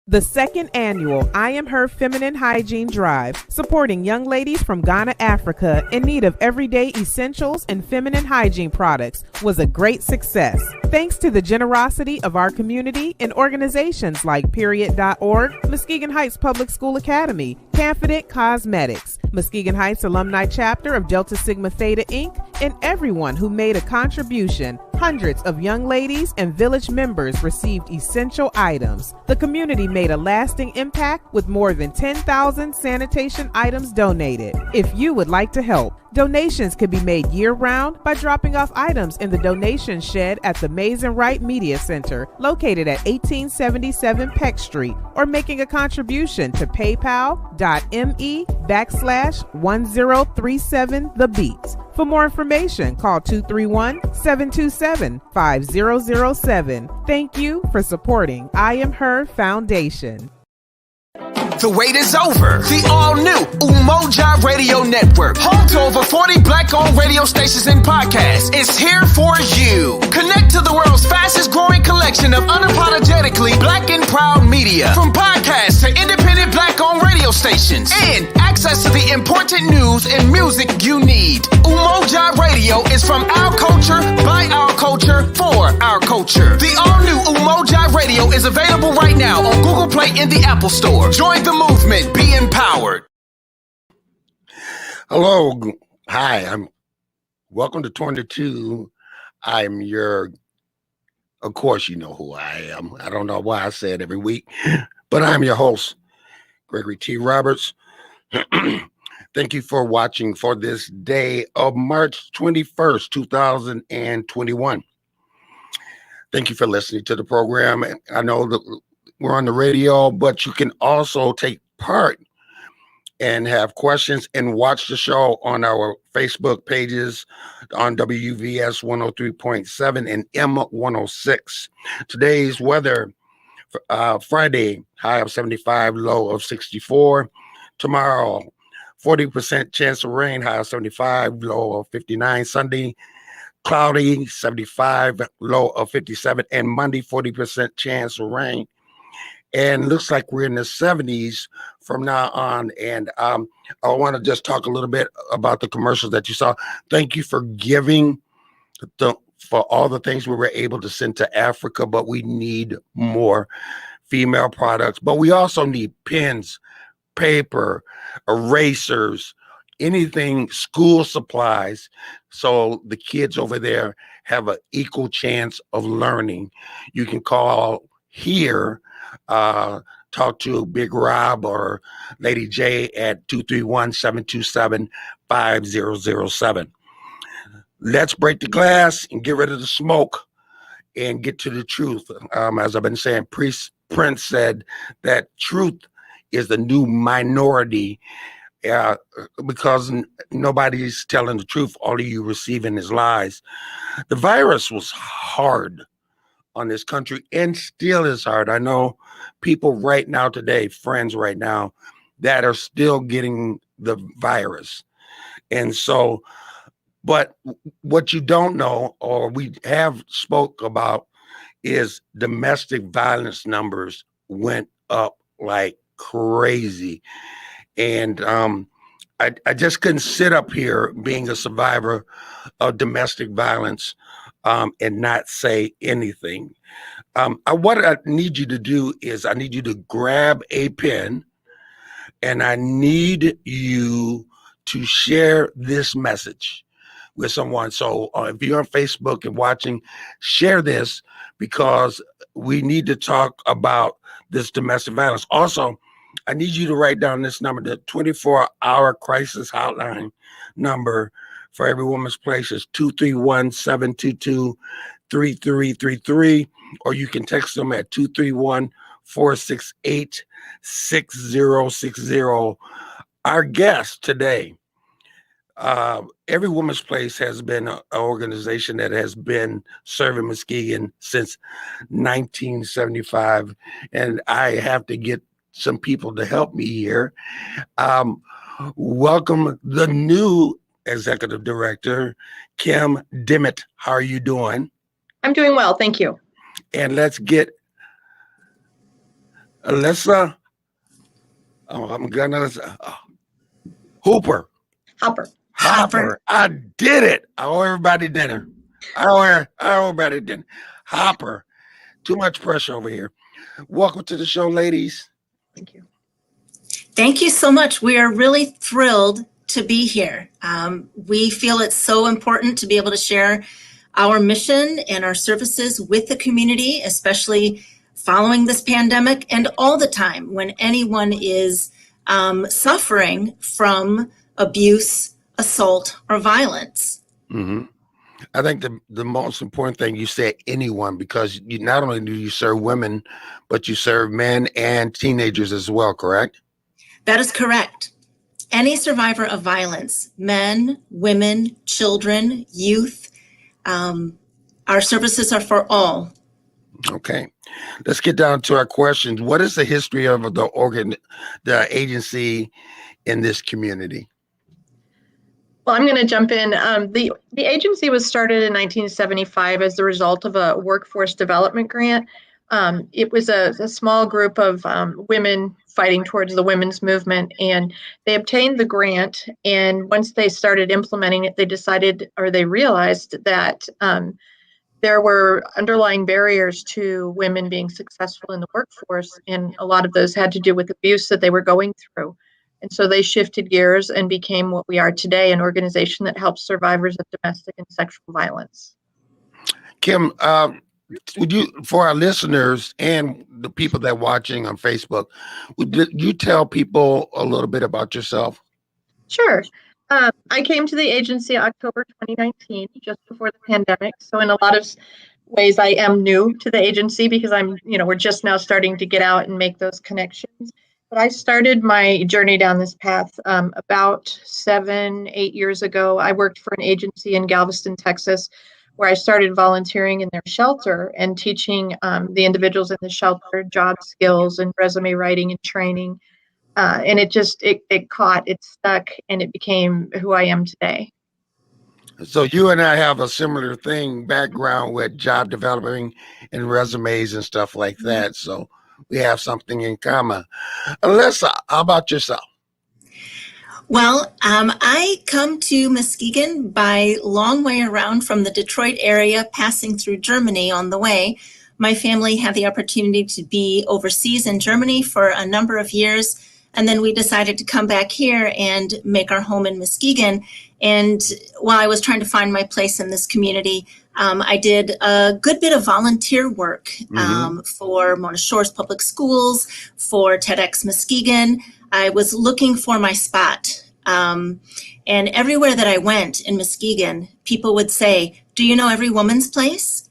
The second annual I Am Her Feminine Hygiene Drive, supporting young ladies from Ghana, Africa in need of everyday essentials and feminine hygiene products, was a great success. Thanks to the generosity of our community and organizations like Period.org, Muskegon Heights Public School Academy, Confident Cosmetics, Muskegon Heights Alumni Chapter of Delta Sigma Theta Inc., and everyone who made a contribution. Hundreds of young ladies and village members received essential items. The community made a lasting impact with more than 10,000 sanitation items donated. If you would like to help, donations can be made year-round by dropping off items in the donation shed at the Mays and Wright Media Center, located at 1877 Peck Street, or making a contribution to paypal.me/1037thebeats. For more information, call 231-727-5007. Thank you for supporting I Am Her Foundation. The wait is over. The all-new Umoja Radio Network, home to over 40 black-owned radio stations and podcasts, is here for you. Connect to the world's fastest-growing collection of unapologetically black and proud media, from podcasts to independent black-owned radio stations, and access to the important news and music you need. Umoja Radio is from our culture, by our culture, for our culture. The all-new Umoja Radio is available right now on Google Play and the Apple Store. Join the movement. Be empowered. Hello. Hi. Welcome to 22. I'm your, of course, you know who I am. I don't know why I say it every week, but I'm your host, Gregory T. Roberts. Thank you for watching for this day of March 21st, 2021. Thank you for listening to the program. I know that we're on the radio, but you can also take part and have questions and watch the show on our Facebook pages on WVS 103.7 and M106. Today's weather, Friday, high of 75, low of 64. Tomorrow, 40% chance of rain, high of 75, low of 59. Sunday, cloudy, 75, low of 57. And Monday, 40% chance of rain. And looks like we're in the 70s from now on. And I want to just talk a little bit about the commercials that you saw. Thank you for giving for all the things we were able to send to Africa, but we need more female products. But we also need pens, paper, erasers, anything, school supplies, so the kids over there have an equal chance of learning. You can call here, talk to Big Rob or Lady J at 231-727-5007. Let's break the glass and get rid of the smoke and get to the truth. As I've been saying, Prince said that truth is the new minority, because nobody's telling the truth. All of you receiving is lies. The virus was hard on this country and still is hard. I know people right now today, friends right now, that are still getting the virus. And so, but what you don't know, or we have spoke about, is domestic violence numbers went up like crazy. And I just couldn't sit up here being a survivor of domestic violence and not say anything. What I need you to do is I need you to grab a pen and I need you to share this message with someone. So if you're on Facebook and watching, share this, because we need to talk about this domestic violence. Also, I need you to write down this number, the 24-hour crisis hotline number for Every Woman's Place is 231-722-3333, or you can text them at 231-468-6060. Our guest today, Every Woman's Place has been an organization that has been serving Muskegon since 1975, and I have to get some people to help me here. Welcome the new executive director, Kim Dimmet. How are you doing? I'm doing well, thank you. And let's get Elisa, oh, I'm gonna Hooper. Hopper. I did it. I owe everybody dinner. I owe everybody dinner. Hopper. Too much pressure over here. Welcome to the show, ladies. Thank you. Thank you so much. We are really thrilled to be here. We feel it's so important to be able to share our mission and our services with the community, especially following this pandemic and all the time when anyone is suffering from abuse, assault, or violence. Mm-hmm. I think the most important thing you said, anyone, because you not only do you serve women, but you serve men and teenagers as well, correct? That is correct. Any survivor of violence, men, women, children, youth, our services are for all. Okay, let's get down to our questions. What is the history of the agency in this community? Well, I'm going to jump in. The agency was started in 1975 as the result of a workforce development grant. It was a small group of women fighting towards the women's movement, and they obtained the grant. And once they started implementing it, they realized that there were underlying barriers to women being successful in the workforce, and a lot of those had to do with abuse that they were going through. And so they shifted gears and became what we are today, an organization that helps survivors of domestic and sexual violence. Kim, would you, for our listeners and the people that are watching on Facebook, would you tell people a little bit about yourself? Sure. I came to the agency October 2019, just before the pandemic. So in a lot of ways, I am new to the agency because we're just now starting to get out and make those connections. But I started my journey down this path about 7-8 years ago. I worked for an agency in Galveston, Texas, where I started volunteering in their shelter and teaching the individuals in the shelter job skills and resume writing and training. And it caught, it stuck, and it became who I am today. So you and I have a similar background with job developing and resumes and stuff like that. So we have something in common. Elisa, how about yourself? Well, I come to Muskegon by long way around from the Detroit area, passing through Germany on the way. My family had the opportunity to be overseas in Germany for a number of years. And then we decided to come back here and make our home in Muskegon. And while I was trying to find my place in this community, I did a good bit of volunteer work for Mona Shores Public Schools, for TEDx Muskegon. I was looking for my spot. And everywhere that I went in Muskegon, people would say, "Do you know Every Woman's Place?"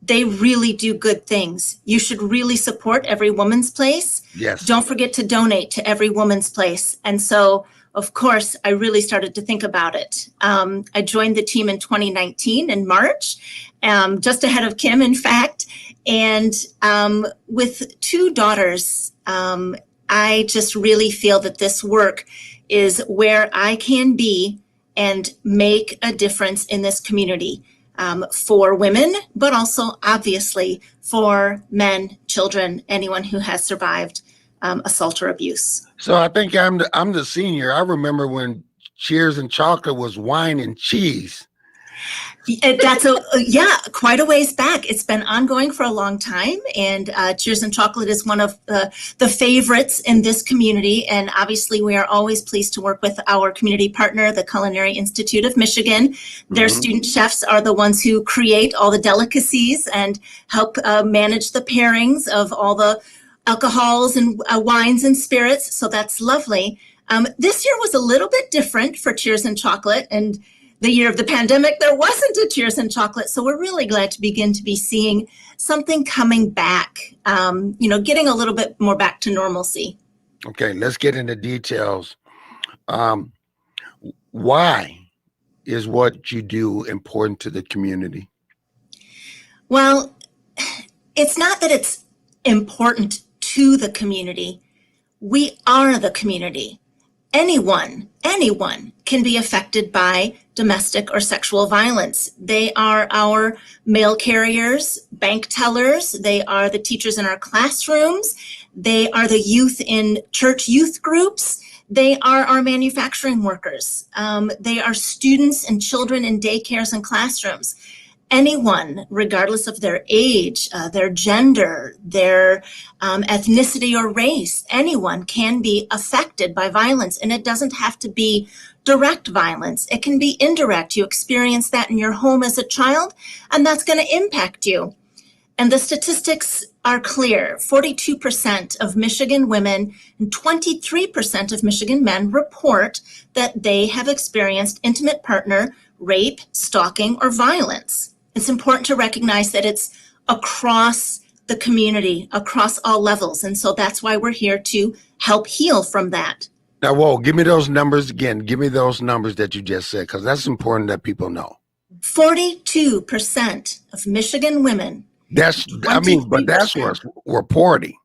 They really do good things. You should really support Every Woman's Place. Yes. Don't forget to donate to Every Woman's Place. And so, of course, I really started to think about it. I joined the team in 2019 in March, just ahead of Kim, in fact. And with 2 daughters, I just really feel that this work is where I can be and make a difference in this community. For women, but also obviously for men, children, anyone who has survived assault or abuse. So I think I'm the senior. I remember when Cheers and Chocolate was wine and cheese. That's quite a ways back. It's been ongoing for a long time, and Cheers and Chocolate is one of the favorites in this community. And obviously, we are always pleased to work with our community partner, the Culinary Institute of Michigan. Their student chefs are the ones who create all the delicacies and help manage the pairings of all the alcohols and wines and spirits. So that's lovely. This year was a little bit different for Cheers and Chocolate, and the year of the pandemic, there wasn't a Cheers and Chocolate. So we're really glad to begin to be seeing something coming back, getting a little bit more back to normalcy. Okay, let's get into details. Why is what you do important to the community? Well, it's not that it's important to the community. We are the community. Anyone can be affected by domestic or sexual violence. They are our mail carriers, bank tellers. They are the teachers in our classrooms. They are the youth in church youth groups. They are our manufacturing workers. They are students and children in daycares and classrooms. Anyone, regardless of their age, their gender, their ethnicity or race, anyone can be affected by violence. And it doesn't have to be direct violence. It can be indirect. You experience that in your home as a child, and that's going to impact you. And the statistics are clear. 42% of Michigan women and 23% of Michigan men report that they have experienced intimate partner rape, stalking, or violence. It's important to recognize that it's across the community, across all levels. And so that's why we're here to help heal from that. Now, whoa, give me those numbers again. Give me those numbers that you just said, because that's important that people know. 42% of Michigan women. But that's what's reporting.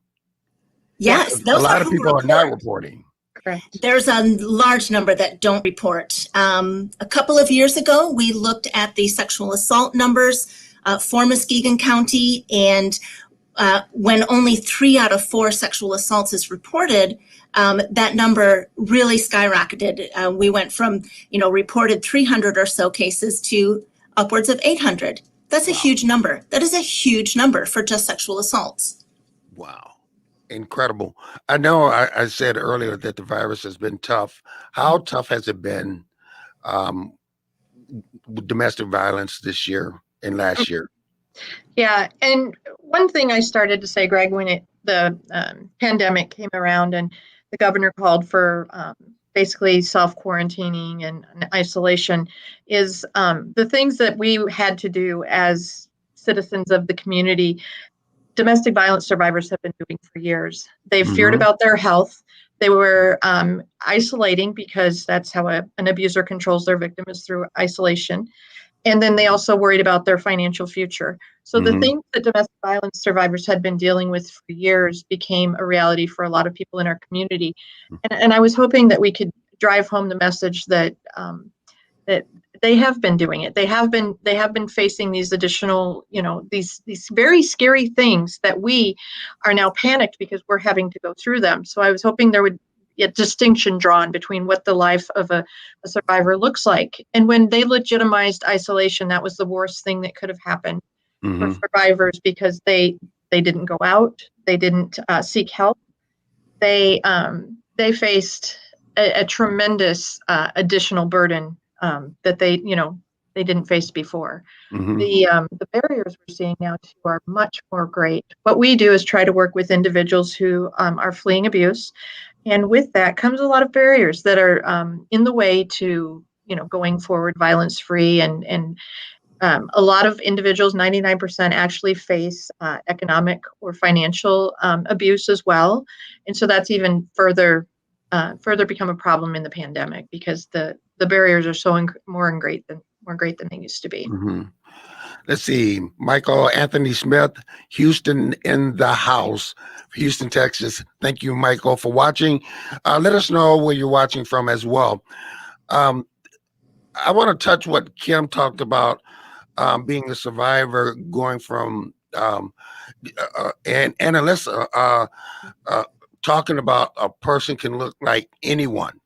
Yes. A lot of people are not reporting. Correct. There's a large number that don't report. A couple of years ago, we looked at the sexual assault numbers for Muskegon County, and when only 3 out of 4 sexual assaults is reported, that number really skyrocketed. We went from, reported 300 or so cases to upwards of 800. That's a huge number. That is a huge number for just sexual assaults. Wow. Incredible. I know I said earlier that the virus has been tough. How tough has it been with domestic violence this year and last year? Yeah, and one thing I started to say, Greg, when the pandemic came around and the governor called for basically self-quarantining and isolation, is the things that we had to do as citizens of the community. Domestic violence survivors have been doing for years. They've feared about their health. They were isolating, because that's how an abuser controls their victim, is through isolation. And then they also worried about their financial future. So the things that domestic violence survivors had been dealing with for years became a reality for a lot of people in our community. And I was hoping that we could drive home the message that that they have been doing it. They have been facing these additional, these very scary things that we are now panicked because we're having to go through them. So I was hoping there would be a distinction drawn between what the life of a survivor looks like. And when they legitimized isolation, that was the worst thing that could have happened for survivors, because they didn't go out, they didn't seek help. They faced a tremendous additional burden that they didn't face before. The barriers we're seeing now too are much more great. What we do is try to work with individuals who are fleeing abuse, and with that comes a lot of barriers that are in the way to going forward violence free, and a lot of individuals, 99%, actually face economic or financial abuse as well, and so that's even further become a problem in the pandemic, because the barriers are so more great than they used to be. Let's see, Michael Anthony Smith, Houston in the house, Houston, Texas. Thank you, Michael, for watching. Let us know where you're watching from as well. I want to touch what Kim talked about, being a survivor, going from and Elisa talking about a person can look like anyone.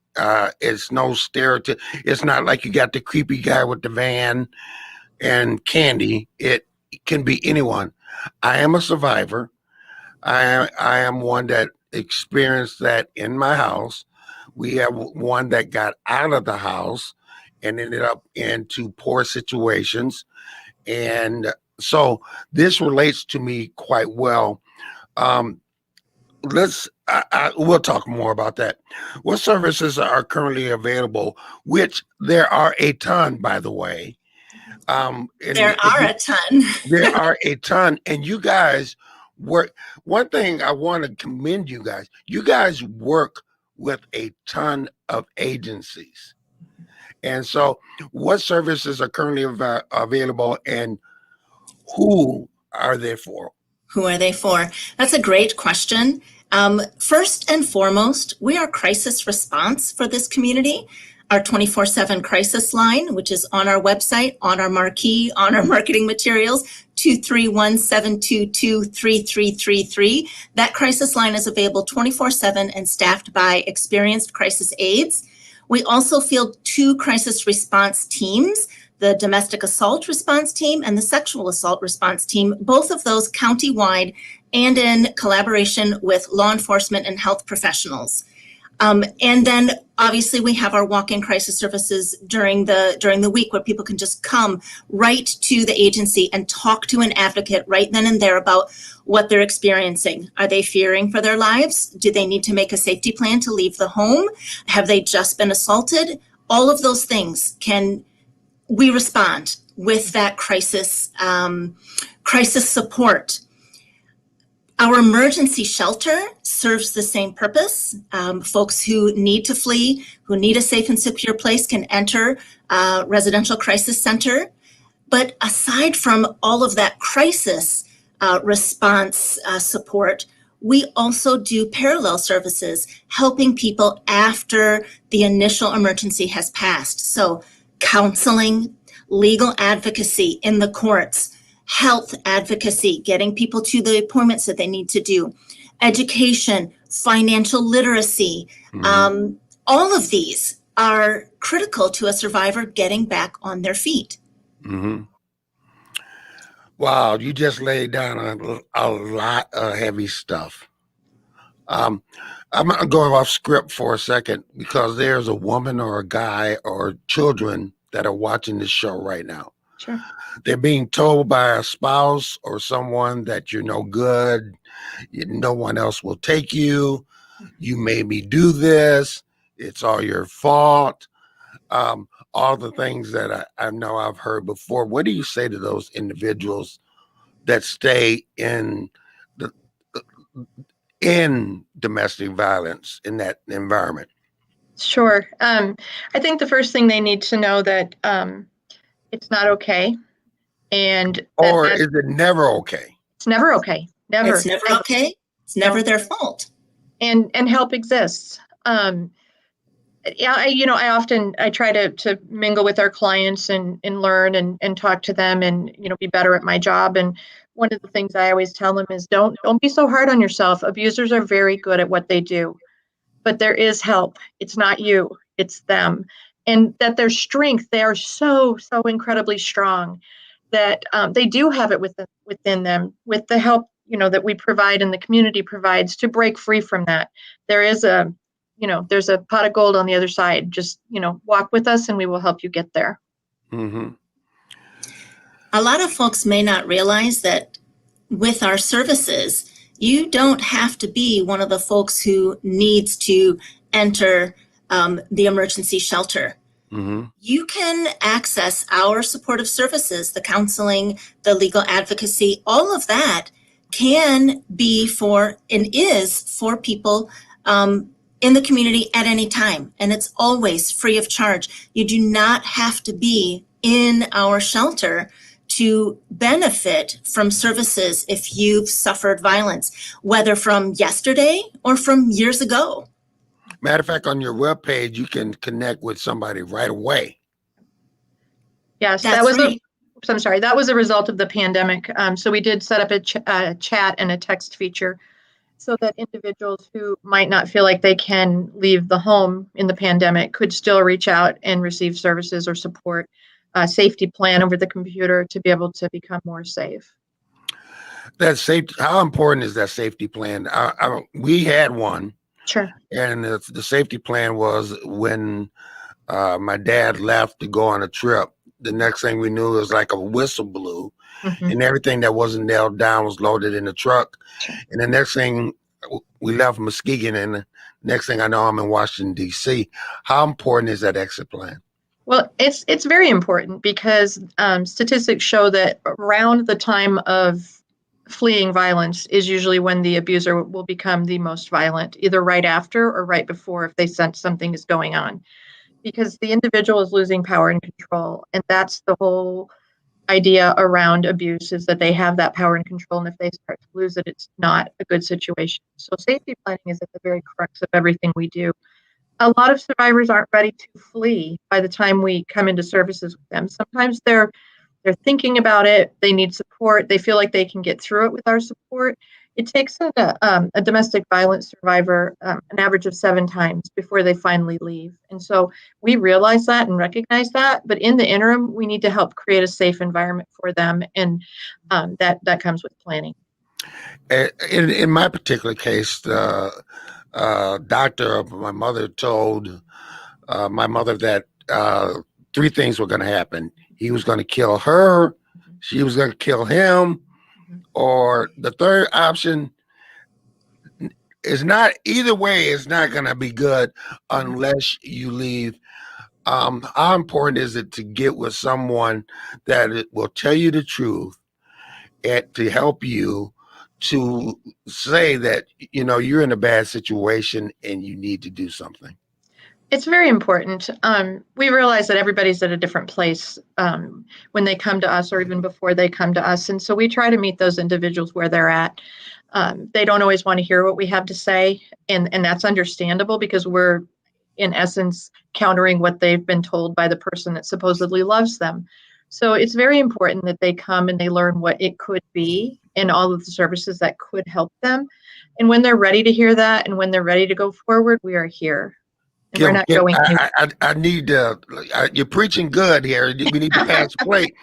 It's no stereotype. It's not like you got the creepy guy with the van and candy. It can be anyone. I am a survivor. I am one that experienced that in my house. We have one that got out of the house and ended up into poor situations. And so this relates to me quite well. We'll talk more about that. What services are currently available, which there are a ton, by the way. There are a ton. There are a ton. And you guys work. One thing I want to commend you guys. You guys work with a ton of agencies. And so what services are currently available, and who are they for? Who are they for? That's a great question. First and foremost, we are crisis response for this community. our 24/7 crisis line, which is on our website, on our marquee, on our marketing materials, 231-722-3333. That crisis line is available 24/7 and staffed by experienced crisis aides. We also field 2 crisis response teams, the domestic assault response team and the sexual assault response team, both of those countywide and in collaboration with law enforcement and health professionals. And then obviously we have our walk-in crisis services during the week where people can just come right to the agency and talk to an advocate right then and there about what they're experiencing. Are they fearing for their lives? Do they need to make a safety plan to leave the home? Have they just been assaulted? All of those things we respond with that crisis support. Our emergency shelter serves the same purpose. Folks who need to flee, who need a safe and secure place can enter a residential crisis center. But aside from all of that crisis response support, we also do parallel services, helping people after the initial emergency has passed. So counseling, legal advocacy in the courts, health advocacy, getting people to the appointments that they need to do, education, financial literacy. All of these are critical to a survivor getting back on their feet. Mm-hmm. Wow, you just laid down a lot of heavy stuff. I'm going off script for a second because there's a woman or a guy or children that are watching this show right now. Sure. They're being told by a spouse or someone that you're no good, no one else will take you, you made me do this, it's all your fault, all the things that I know I've heard before. What do you say to those individuals that stay in domestic violence in that environment? Sure. I think the first thing they need to know that it's not okay. Or is it never okay? It's never okay. Never. It's never okay. It's never their fault. And help exists. I try to mingle with our clients and learn and talk to them and, be better at my job. And one of the things I always tell them is don't be so hard on yourself. Abusers are very good at what they do, but there is help. It's not you, it's them. And that their strength, they are so, so incredibly strong that they do have it within them with the help, that we provide and the community provides to break free from that. There is there's a pot of gold on the other side. Just, walk with us and we will help you get there. Mm-hmm. A lot of folks may not realize that with our services, you don't have to be one of the folks who needs to enter the emergency shelter. Mm-hmm. You can access our supportive services, the counseling, the legal advocacy, all of that can be for and is for people in the community at any time. And it's always free of charge. You do not have to be in our shelter to benefit from services if you've suffered violence, whether from yesterday or from years ago. Matter of fact, on your webpage, you can connect with somebody right away. Yes, That's that was right. That was a result of the pandemic. So we did set up a chat and a text feature so that individuals who might not feel like they can leave the home in the pandemic could still reach out and receive services or support, a safety plan over the computer to be able to become more safe. That safety, how important is that safety plan? We had one. Sure. And the safety plan was when my dad left to go on a trip, the next thing we knew, it was like a whistle blew, Mm-hmm. and everything that wasn't nailed down was loaded in the truck. Sure. And the next thing, we left Muskegon, and the next thing I know, I'm in Washington, D.C. How important is that exit plan? Well, it's very important because statistics show that around the time of fleeing violence is usually when the abuser will become the most violent, either right after or right before if they sense something is going on, because the individual is losing power and control. And that's the whole idea around abuse, is that they have that power and control. And if they start to lose it, it's not a good situation. So safety planning is at the very crux of everything we do. A lot of survivors aren't ready to flee by the time we come into services with them. Sometimes they're thinking about it. They need support. They feel like they can get through it with our support. It takes a domestic violence survivor an average of 7 times before they finally leave. And so we realize that and recognize that. But in the interim, we need to help create a safe environment for them. And that comes with planning. In my particular case, the doctor of my mother told my mother that 3 things were going to happen. He was going to kill her, she was going to kill him, or the third option is not, either way, it's not going to be good unless you leave. How important is it to get with someone that will tell you the truth and to help you to say that, you're in a bad situation and you need to do something? It's very important. We realize that everybody's at a different place when they come to us or even before they come to us. And so we try to meet those individuals where they're at. They don't always want to hear what we have to say. And that's understandable because we're, in essence, countering what they've been told by the person that supposedly loves them. So it's very important that they come and they learn what it could be and all of the services that could help them. And when they're ready to hear that and when they're ready to go forward, we are here. And we're not going anywhere. I need to, you're preaching good here. We need to pass the plate.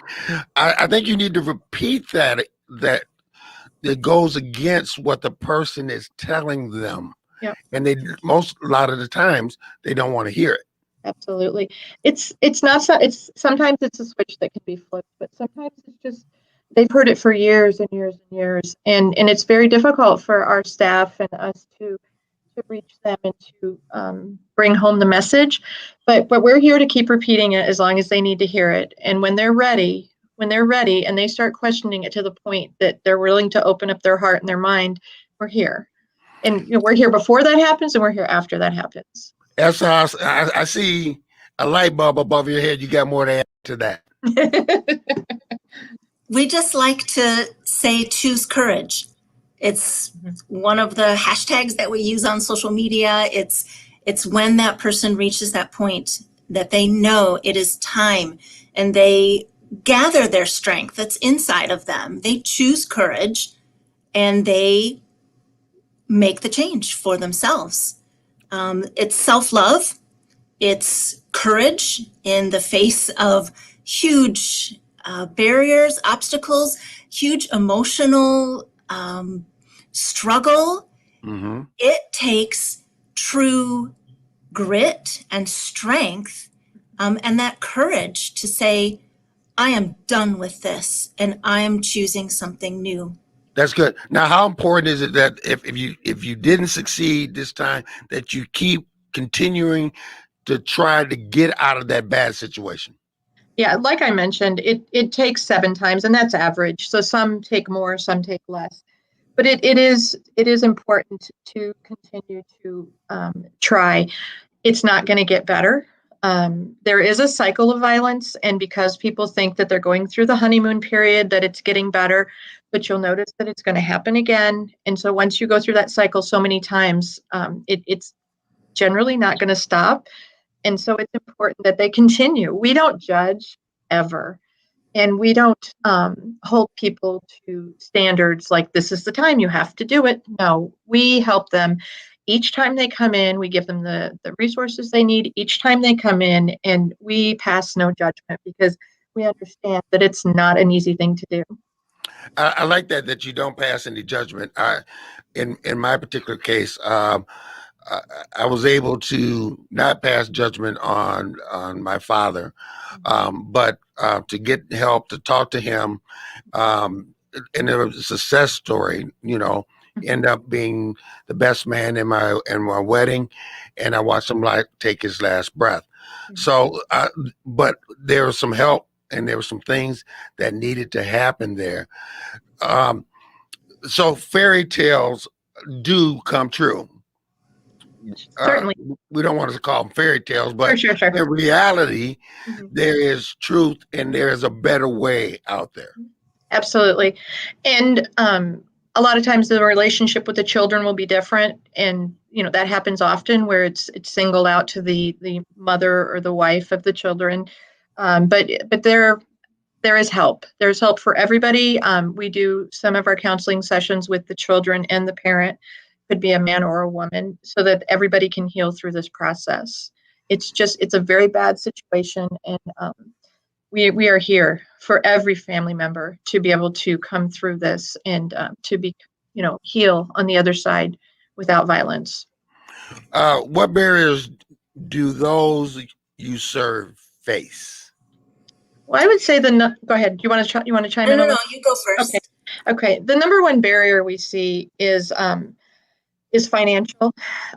I think you need to repeat that it goes against what the person is telling them. Yep. And a lot of the times they don't want to hear it. Absolutely. It's not so, it's sometimes it's a switch that can be flipped, but sometimes it's just they've heard it for years and years and years. And it's very difficult for our staff and us to reach them and to bring home the message. But we're here to keep repeating it as long as they need to hear it. And when they're ready and they start questioning it to the point that they're willing to open up their heart and their mind, we're here. And we're here before that happens and we're here after that happens. That's how I see a light bulb above your head. You got more to add to that. We just like to say choose courage. It's one of the hashtags that we use on social media. It's when that person reaches that point that they know it is time and they gather their strength that's inside of them. They choose courage and they make the change for themselves. It's self-love. It's courage in the face of huge barriers, obstacles, huge emotional struggle. Mm-hmm. It takes true grit and strength and that courage to say, I am done with this and I am choosing something new. That's good. Now, how important is it that if you didn't succeed this time, that you keep continuing to try to get out of that bad situation? Yeah, like I mentioned, it takes 7 times, and that's average. So some take more, some take less. But it is important to continue to try. It's not going to get better. There is a cycle of violence, and because people think that they're going through the honeymoon period, that it's getting better, but you'll notice that it's going to happen again. And so once you go through that cycle so many times, it's generally not going to stop. And so it's important that they continue. We don't judge ever. And we don't hold people to standards like this is the time you have to do it. No, we help them. Each time they come in, we give them the resources they need. Each time they come in, and we pass no judgment because we understand that it's not an easy thing to do. I like that you don't pass any judgment. In my particular case, I was able to not pass judgment on my father, but to get help, to talk to him, and it was a success story. End up being the best man in my wedding, and I watched him take his last breath. So, but there was some help, and there were some things that needed to happen there. So fairy tales do come true. Certainly. We don't want to call them fairy tales, but sure. in reality, there is truth and there is a better way out there. Absolutely. And A lot of times the relationship with the children will be different, and that happens often where it's singled out to the mother or the wife of the children. But there is help. There's help for everybody. We do some of our counseling sessions with the children and the parent, could be a man or a woman, so that everybody can heal through this process. It's a very bad situation, and we are here for every family member to be able to come through this and to be, heal on the other side without violence. What barriers do those you serve face? Well, I would say go ahead. You want to chime in? No, you go first. Okay. The number one barrier we see is financial.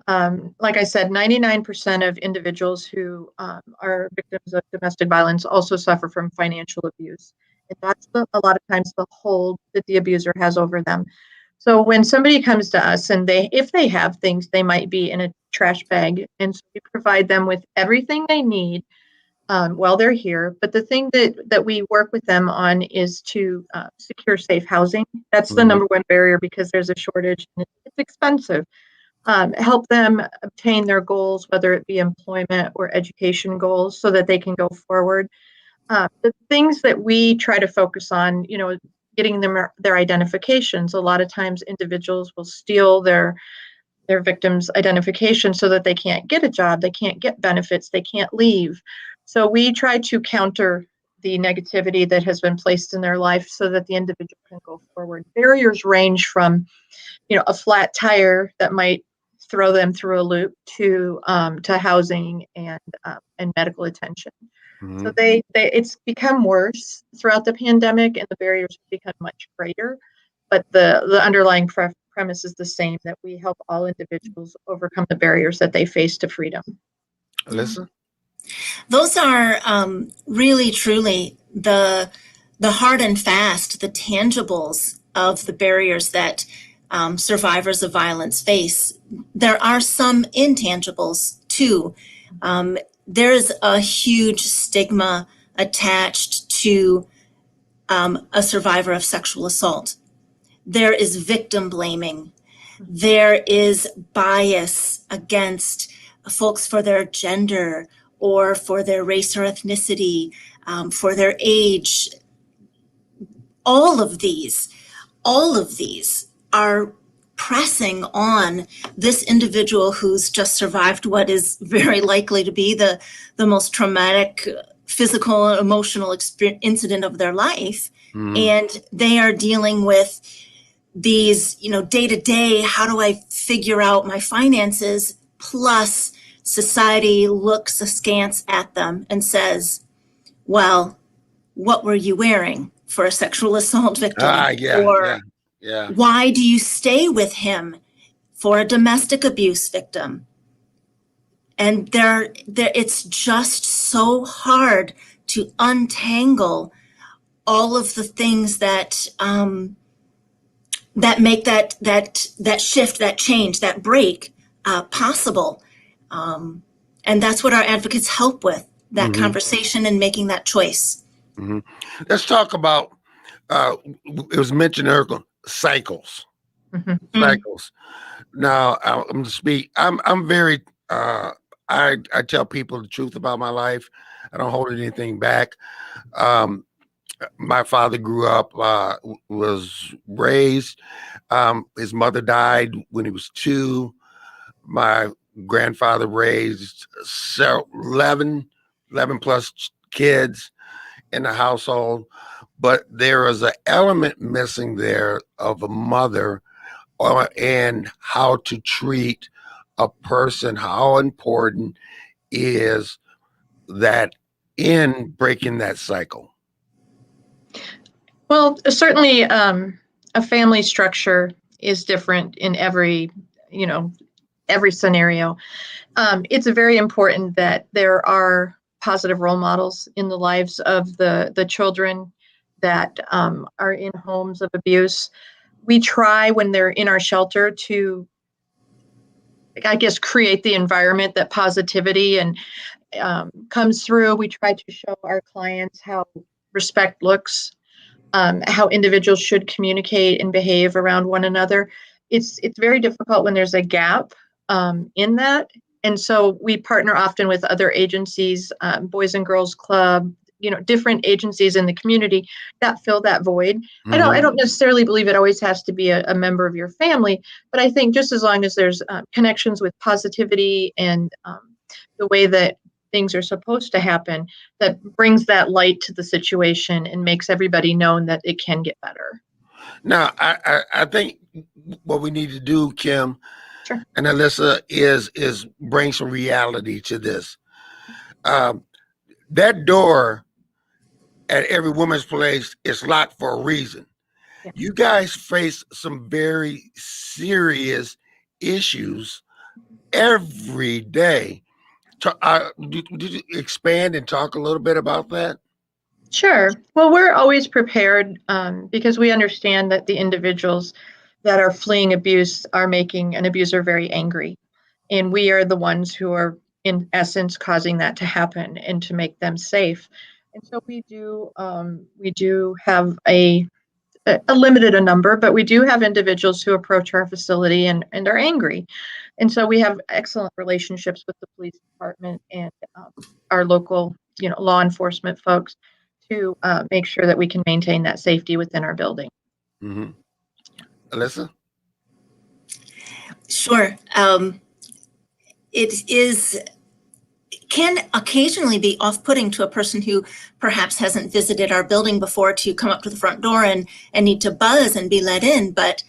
Like I said, 99% of individuals who are victims of domestic violence also suffer from financial abuse. And that's a lot of times the hold that the abuser has over them. So when somebody comes to us and if they have things, they might be in a trash bag. And so we provide them with everything they need while they're here. But the thing that we work with them on is to secure safe housing. That's the number one barrier, because there's a shortage and it's expensive. Help them obtain their goals, whether it be employment or education goals, so that they can go forward. The things that we try to focus on, getting them their identifications. A lot of times individuals will steal their victims' identification so that they can't get a job, they can't get benefits, they can't leave. So we try to counter the negativity that has been placed in their life so that the individual can go forward. Barriers range from, a flat tire that might throw them through a loop to housing and medical attention. So it's become worse throughout the pandemic, and the barriers have become much greater. But the underlying premise is the same, that we help all individuals overcome the barriers that they face to freedom. Elisa? Those are really, truly the hard and fast, the tangibles of the barriers that survivors of violence face. There are some intangibles too. There is a huge stigma attached to a survivor of sexual assault. There is victim blaming. There is bias against folks for their gender or for their race or ethnicity, for their age. All of these are pressing on this individual who's just survived what is very likely to be the most traumatic physical and emotional incident of their life. And they are dealing with these, day to day, how do I figure out my finances? Plus society looks askance at them and says, well, what were you wearing for a sexual assault victim? Why do you stay with him for a domestic abuse victim? And it's just so hard to untangle all of the things that that make that shift, that change, that break possible. And that's what our advocates help with, that conversation and making that choice. Let's talk about, it was mentioned earlier, cycles. Cycles. Now, I'm going to speak. I'm very, I tell people the truth about my life. I don't hold anything back. My father grew up, was raised. His mother died when he was 2. My grandfather raised 11 plus kids in the household. But there is an element missing there of a mother and how to treat a person. How important is that in breaking that cycle? Well, certainly a family structure is different in every scenario. It's very important that there are positive role models in the lives of the children that are in homes of abuse. We try, when they're in our shelter, to, I guess, create the environment that positivity and comes through. We try to show our clients how respect looks. how individuals should communicate and behave around one another. It's very difficult when there's a gap in that. And so we partner often with other agencies, Boys and Girls Club, different agencies in the community that fill that void. I don't necessarily believe it always has to be a member of your family, but I think just as long as there's connections with positivity and the way that things are supposed to happen, that brings that light to the situation and makes everybody know that it can get better. Now, I think what we need to do, Kim, Sure. and Elisa, is bring some reality to this. That door at every woman's place is locked for a reason. Yeah. You guys face some very serious issues every day. Did you expand and talk a little bit about that? Sure. Well, we're always prepared because we understand that the individuals that are fleeing abuse are making an abuser very angry. And we are the ones who are, in essence, causing that to happen and to make them safe. And so we do have a limited number, but we do have individuals who approach our facility and are angry. And so we have excellent relationships with the police department and our local, law enforcement folks to make sure that we can maintain that safety within our building. Mm-hmm. Elisa? Sure. It can occasionally be off-putting to a person who perhaps hasn't visited our building before to come up to the front door and need to buzz and be let in. But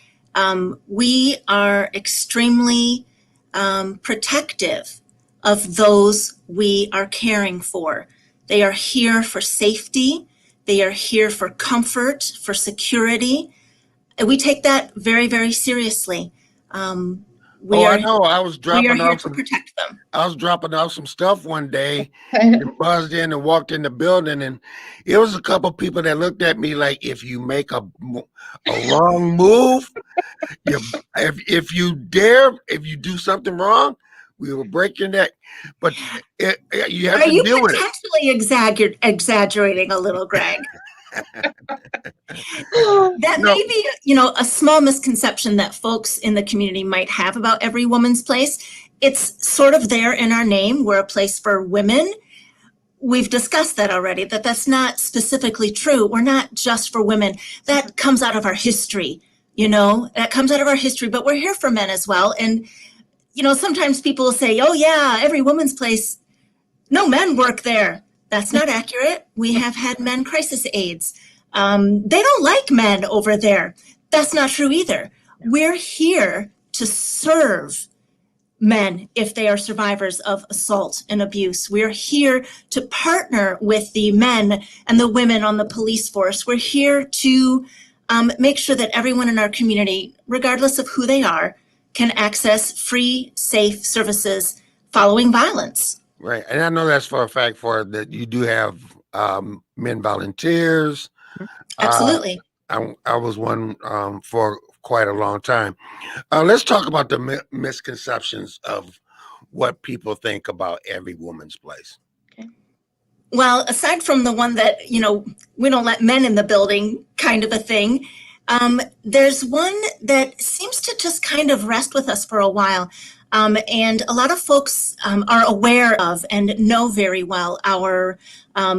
we are extremely protective of those we are caring for. They are here for safety. They are here for comfort, for security. And we take that very, very seriously. I know. I was dropping off to protect them. I was dropping off some stuff one day and buzzed in and walked in the building, and it was a couple people that looked at me like, if you make a wrong move, if you do something wrong, we will break your neck. But you have to deal with it. Are you potentially exaggerating a little, Greg? That may be, a small misconception that folks in the community might have about Every Woman's Place. It's sort of there in our name. We're a place for women. We've discussed that already, that's not specifically true. We're not just for women. That comes out of our history, that comes out of our history, but we're here for men as well. And, sometimes people will say, oh yeah, Every Woman's Place, no men work there. That's not accurate. We have had men crisis aides. They don't like men over there. That's not true either. We're here to serve men if they are survivors of assault and abuse. We're here to partner with the men and the women on the police force. We're here to make sure that everyone in our community, regardless of who they are, can access free, safe services following violence. Right. And I know that's for a fact that you do have men volunteers. Absolutely. I was one for quite a long time. Let's talk about the misconceptions of what people think about Every Woman's Place. Okay. Well, aside from the one that, we don't let men in the building kind of a thing, there's one that seems to just kind of rest with us for a while. And a lot of folks are aware of and know very well our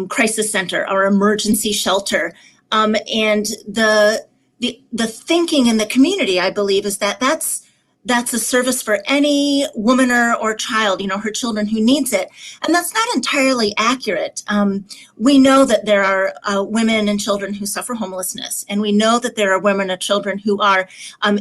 crisis center, our emergency shelter. And the thinking in the community, I believe, is that that's a service for any woman or child, her children who needs it. And that's not entirely accurate. We know that there are women and children who suffer homelessness, and we know that there are women and children who are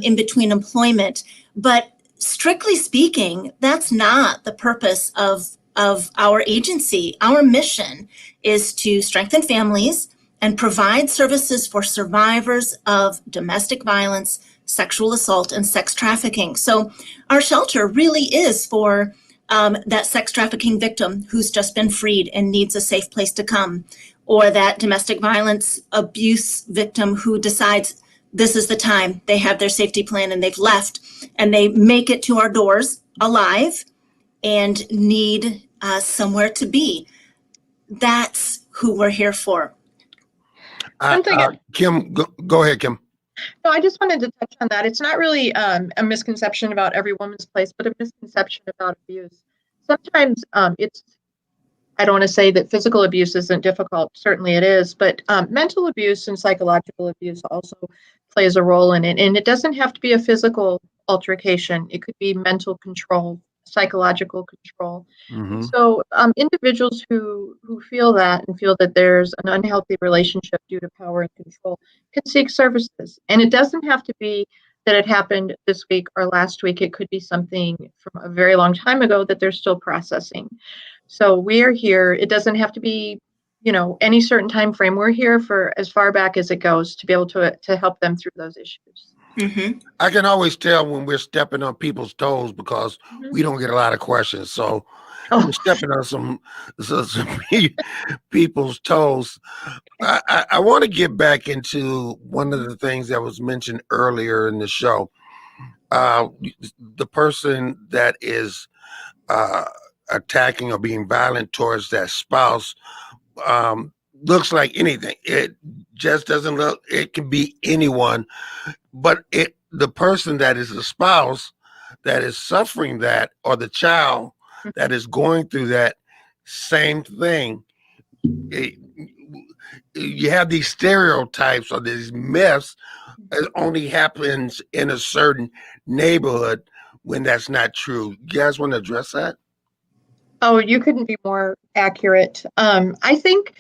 in between employment. But strictly speaking, that's not the purpose of our agency. Our mission is to strengthen families and provide services for survivors of domestic violence, sexual assault, and sex trafficking. So our shelter really is for that sex trafficking victim who's just been freed and needs a safe place to come, or that domestic violence abuse victim who decides this is the time, they have their safety plan and they've left, and they make it to our doors alive and need somewhere to be. That's who we're here for. One thing, Kim, go ahead, Kim. no, I just wanted to touch on that. It's not really a misconception about every woman's place, but a misconception about abuse. Sometimes it's, I don't want to say that physical abuse isn't difficult. Certainly it is, but mental abuse and psychological abuse also plays a role in it. And it doesn't have to be a physical altercation. It could be mental control, psychological control. Mm-hmm. So individuals who feel that and feel that there's an unhealthy relationship due to power and control can seek services. And it doesn't have to be that it happened this week or last week. It could be something from a very long time ago that they're still processing. So we are here. It doesn't have to be, any certain time frame. We're here for as far back as it goes to be able to help them through those issues. Mm-hmm. I can always tell when we're stepping on people's toes because we don't get a lot of questions. So we're stepping on some people's toes. I want to get back into one of the things that was mentioned earlier in the show. The person that is attacking or being violent towards that spouse looks like anything. It just doesn't look, it can be anyone, but the person that is the spouse that is suffering that, or the child that is going through that same thing, you have these stereotypes or these myths. It only happens in a certain neighborhood when that's not true. You guys want to address that? Oh, you couldn't be more accurate. I think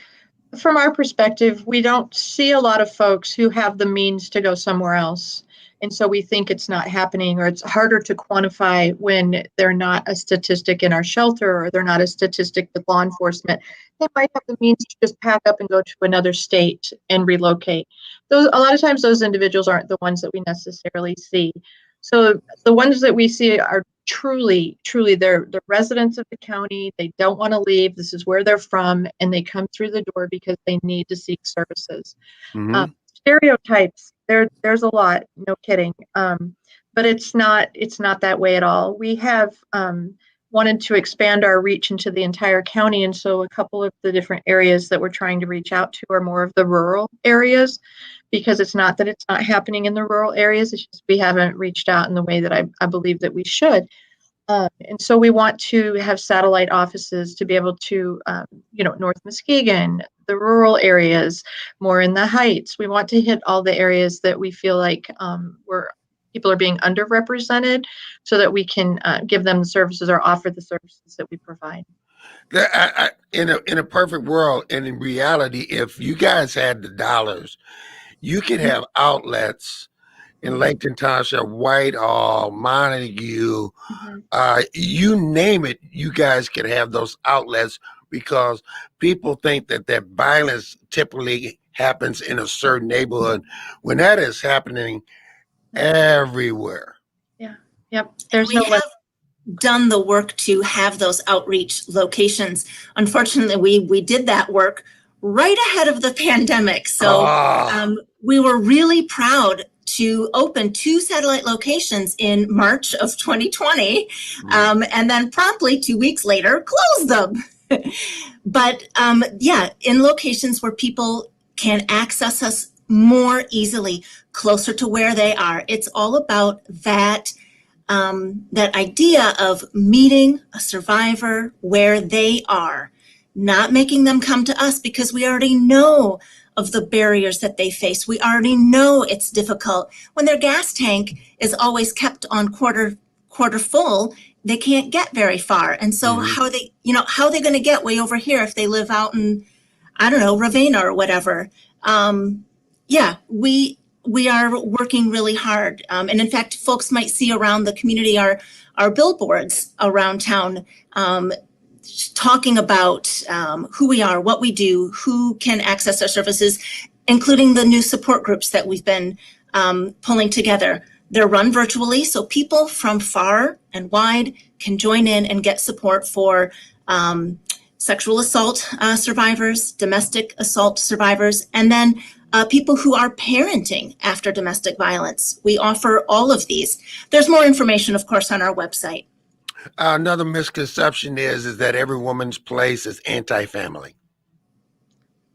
from our perspective, we don't see a lot of folks who have the means to go somewhere else. And so we think it's not happening, or it's harder to quantify when they're not a statistic in our shelter, or they're not a statistic with law enforcement. They might have the means to just pack up and go to another state and relocate. A lot of times those individuals aren't the ones that we necessarily see. So the ones that we see are truly, they're the residents of the county. They don't want to leave. This is where they're from, and they come through the door because they need to seek services. Mm-hmm. Stereotypes, there's a lot, no kidding. But it's not that way at all. We have wanted to expand our reach into the entire county, and so a couple of the different areas that we're trying to reach out to are more of the rural areas, because it's not that it's not happening in the rural areas, it's just we haven't reached out in the way that I believe that we should. And so we want to have satellite offices to be able to, North Muskegon, the rural areas, more in the Heights. We want to hit all the areas that we feel like where people are being underrepresented, so that we can give them the services or offer the services that we provide. In a perfect world, and in reality, if you guys had the dollars, you could have outlets in Laketon Township, Whitehall, Montague, you name it, you guys can have those outlets, because people think that violence typically happens in a certain neighborhood when that is happening everywhere. Yeah. Yep. We have done the work to have those outreach locations. Unfortunately, we did that work right ahead of the pandemic. So we were really proud to open 2 satellite locations in March of 2020, and then promptly 2 weeks later, close them. But in locations where people can access us more easily, closer to where they are. It's all about that idea of meeting a survivor where they are, not making them come to us, because we already know of the barriers that they face. We already know it's difficult. When their gas tank is always kept on quarter full, they can't get very far. And so how are they going to get way over here if they live out in, I don't know, Ravenna or whatever? We are working really hard. And in fact, folks might see around the community our billboards around town, talking about who we are, what we do, who can access our services, including the new support groups that we've been pulling together. They're run virtually, so people from far and wide can join in and get support for sexual assault survivors, domestic assault survivors, and then people who are parenting after domestic violence. We offer all of these. There's more information, of course, on our website. Another misconception is that every woman's place is anti-family.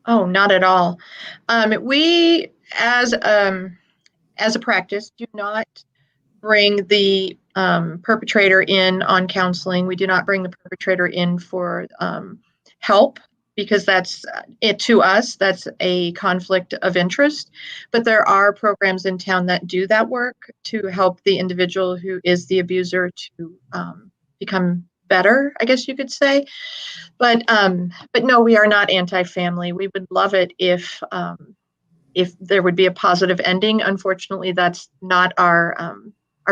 Oh, not at all. We, as a practice, do not bring the perpetrator in on counseling. We do not bring the perpetrator in for help because that's it to us. That's a conflict of interest. But there are programs in town that do that work to help the individual who is the abuser to become better, I guess you could say. But no, we are not anti-family. We would love it if there would be a positive ending. Unfortunately, that's not our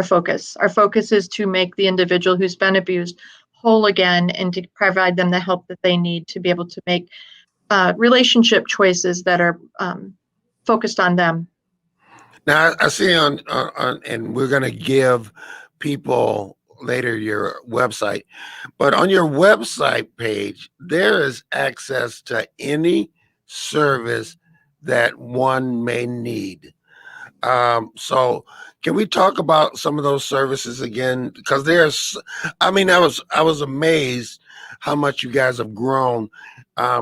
focus. Our focus is to make the individual who's been abused whole again and to provide them the help that they need to be able to make relationship choices that are focused on them. Now, I see and we're going to give people later your website, but on your website page, there is access to any service that one may need. So can we talk about some of those services again? Because I was amazed how much you guys have grown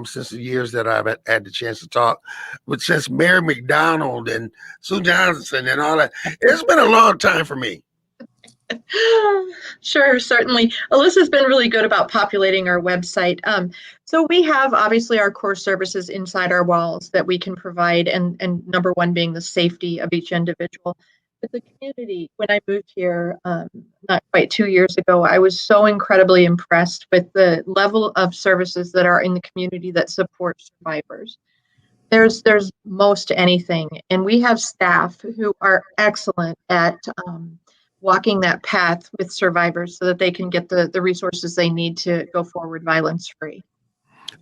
since the years that I've had the chance to talk. But since Mary McDonald and Sue Johnson and all that, it's been a long time for me. Sure, certainly. Elisa's been really good about populating our website. So we have obviously our core services inside our walls that we can provide, and number one being the safety of each individual. But the community, when I moved here not quite 2 years ago, I was so incredibly impressed with the level of services that are in the community that support survivors. There's most anything, and we have staff who are excellent at walking that path with survivors so that they can get the resources they need to go forward violence free.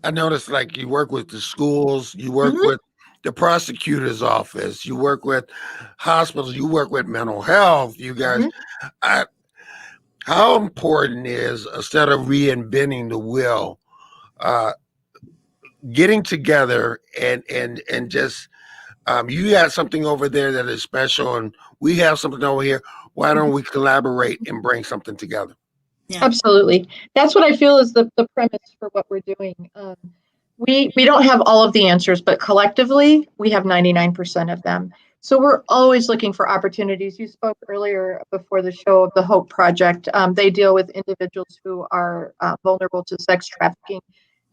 I noticed like you work with the schools, you work with the prosecutor's office, you work with hospitals, you work with mental health. You guys, how important is, instead of reinventing the wheel, getting together and just you got something over there that is special and we have something over here. Why don't we collaborate and bring something together? Yeah. Absolutely. That's what I feel is the premise for what we're doing. We don't have all of the answers, but collectively we have 99% of them. So we're always looking for opportunities. You spoke earlier before the show of the Hope Project. They deal with individuals who are vulnerable to sex trafficking.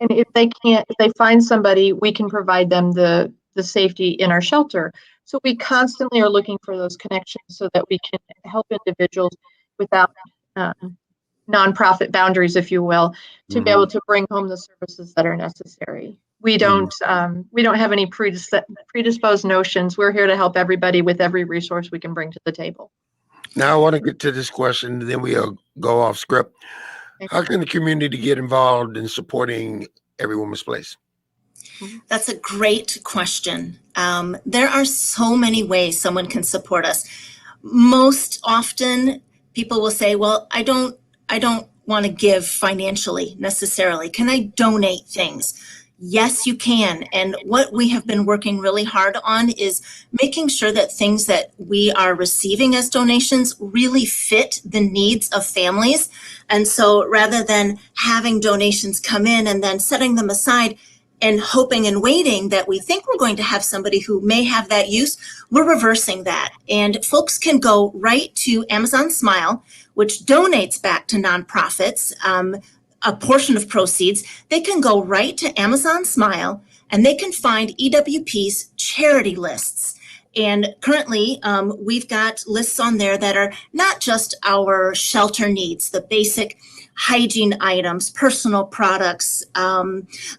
And if they find somebody, we can provide them the safety in our shelter. So we constantly are looking for those connections so that we can help individuals without nonprofit boundaries, if you will, to be able to bring home the services that are necessary. We don't have any predisposed notions. We're here to help everybody with every resource we can bring to the table. Now I want to get to this question, then we'll go off script. How can the community get involved in supporting Every Woman's Place? That's a great question. There are so many ways someone can support us. Most often people will say, well, I don't want to give financially necessarily. Can I donate things? Yes, you can. And what we have been working really hard on is making sure that things that we are receiving as donations really fit the needs of families. And so rather than having donations come in and then setting them aside and hoping and waiting that we think we're going to have somebody who may have that use, we're reversing that. And folks can go right to Amazon Smile, which donates back to nonprofits a portion of proceeds. They can go right to Amazon Smile and they can find EWP's charity lists. And currently, we've got lists on there that are not just our shelter needs, the basic hygiene items, personal products,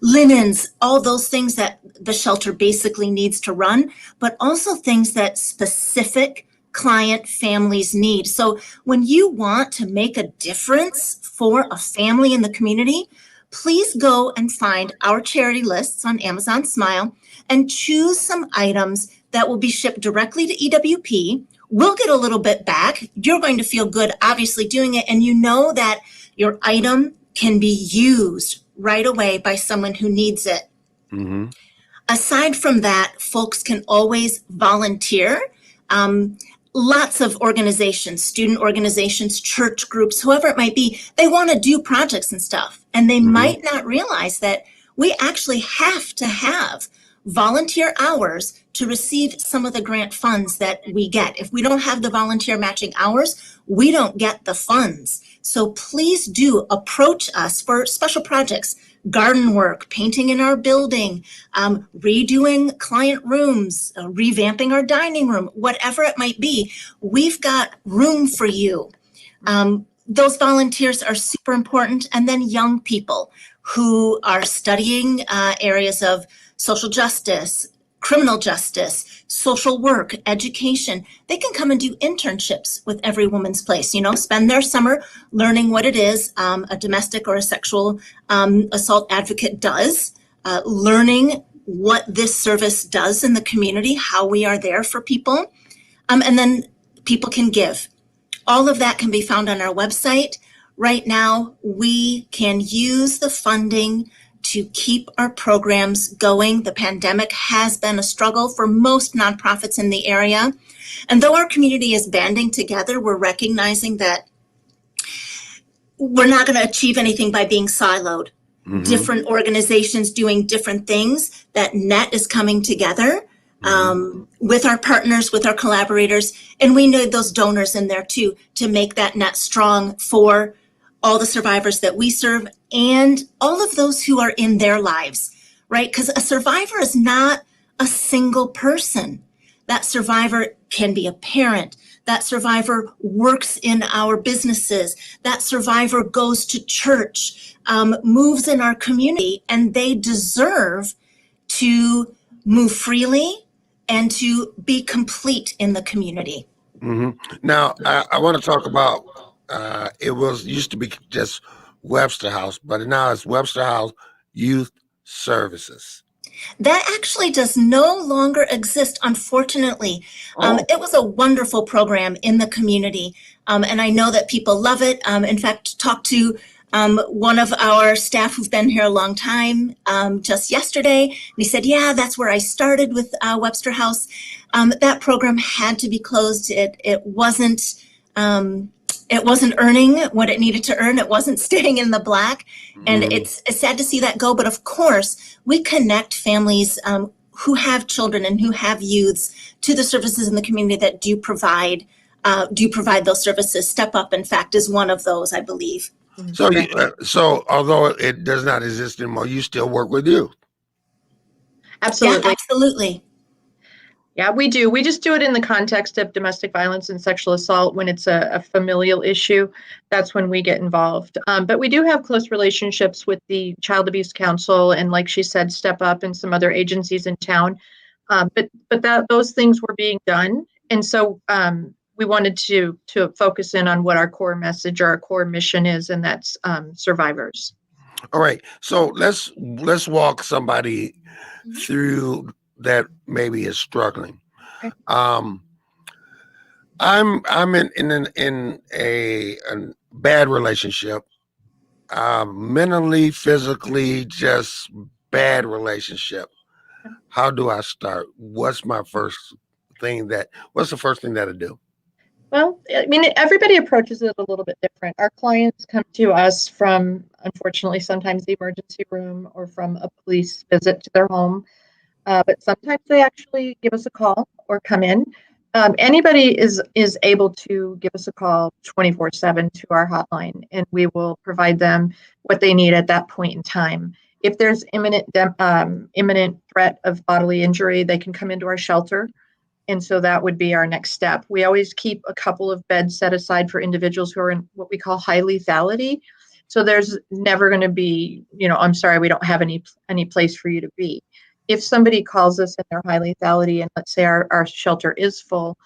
linens, all those things that the shelter basically needs to run, but also things that specific client families need. So when you want to make a difference for a family in the community, please go and find our charity lists on Amazon Smile and choose some items that will be shipped directly to EWP. We'll get a little bit back. You're going to feel good, obviously, doing it. And you know that your item can be used right away by someone who needs it. Mm-hmm. Aside from that, folks can always volunteer. Lots of organizations, student organizations, church groups, whoever it might be, they want to do projects and stuff. And they might not realize that we actually have to have volunteer hours to receive some of the grant funds that we get. If we don't have the volunteer matching hours, we don't get the funds. So please do approach us for special projects, garden work, painting in our building, redoing client rooms, revamping our dining room, whatever it might be. We've got room for you. Those volunteers are super important. And then young people who are studying areas of social justice, criminal justice, social work, education, they can come and do internships with Every Woman's Place, spend their summer learning what it is a domestic or a sexual assault advocate does, learning what this service does in the community, how we are there for people, and then people can give. All of that can be found on our website. Right now, we can use the funding to keep our programs going. The pandemic has been a struggle for most nonprofits in the area. And though our community is banding together, we're recognizing that we're not going to achieve anything by being siloed. Mm-hmm. Different organizations doing different things. That net is coming together. With our partners, with our collaborators, and we need those donors in there too to make that net strong for all the survivors that we serve and all of those who are in their lives, right? Because a survivor is not a single person. That survivor can be a parent. That survivor works in our businesses. That survivor goes to church, moves in our community, and they deserve to move freely and to be complete in the community. Mm-hmm. Now, I want to talk about, used to be just Webster House, but now it's Webster House Youth Services. That actually does no longer exist, unfortunately. It was a wonderful program in the community, and I know that people love it. In fact, talked to one of our staff who've been here a long time just yesterday, and he said, yeah, that's where I started with Webster House. That program had to be closed. It wasn't earning what it needed to earn. It wasn't staying in the black. And it's sad to see that go. But of course, we connect families who have children and who have youths to the services in the community that do provide those services. Step Up, in fact, is one of those, I believe. So although it does not exist anymore, you still work with youth. Absolutely. Yeah, absolutely. Yeah, we do. We just do it in the context of domestic violence and sexual assault when it's a familial issue. That's when we get involved. But we do have close relationships with the Child Abuse Council and, like she said, Step Up and some other agencies in town. But those things were being done. And so we wanted to focus in on what our core message or our core mission is, and that's survivors. All right. So let's walk somebody through that maybe is struggling. Okay. I'm in a bad relationship, mentally, physically, just bad relationship. How do I start? What's the first thing that I do? Well, I mean, everybody approaches it a little bit different. Our clients come to us from, unfortunately, sometimes the emergency room or from a police visit to their home. But sometimes they actually give us a call or come in. Anybody is able to give us a call 24/7 to our hotline, and we will provide them what they need at that point in time. If there's imminent threat of bodily injury, they can come into our shelter. And so that would be our next step. We always keep a couple of beds set aside for individuals who are in what we call high lethality. So there's never going to be, I'm sorry, we don't have any place for you to be. If somebody calls us in their high lethality and let's say our shelter is full,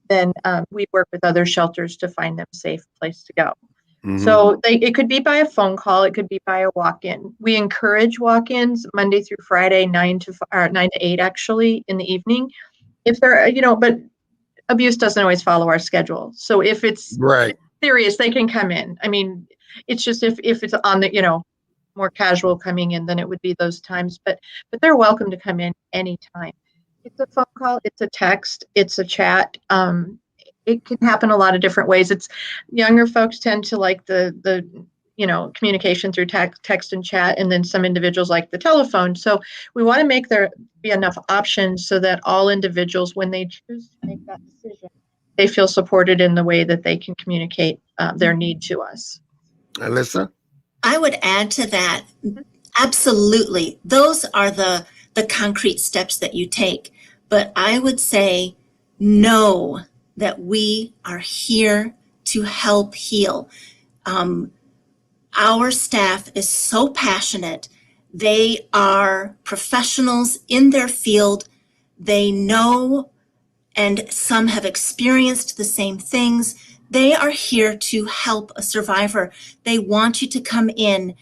then we work with other shelters to find them a safe place to go. Mm-hmm. So it could be by a phone call. It could be by a walk-in. We encourage walk-ins Monday through Friday, 9 to 8, actually, in the evening. If they're, but abuse doesn't always follow our schedule. So if it's serious, they can come in. I mean, it's just if it's on the, more casual coming in, then it would be those times. But they're welcome to come in anytime. It's a phone call, it's a text, it's a chat. It can happen a lot of different ways. It's younger folks tend to like the communication through text and chat, and then some individuals like the telephone. So we want to make there be enough options so that all individuals, when they choose to make that decision, they feel supported in the way that they can communicate their need to us. Elisa? I would add to that, absolutely. Those are the concrete steps that you take. But I would say, know that we are here to help heal. Our staff is so passionate. They are professionals in their field. They know, and some have experienced the same things. They are here to help a survivor. They want you to come in.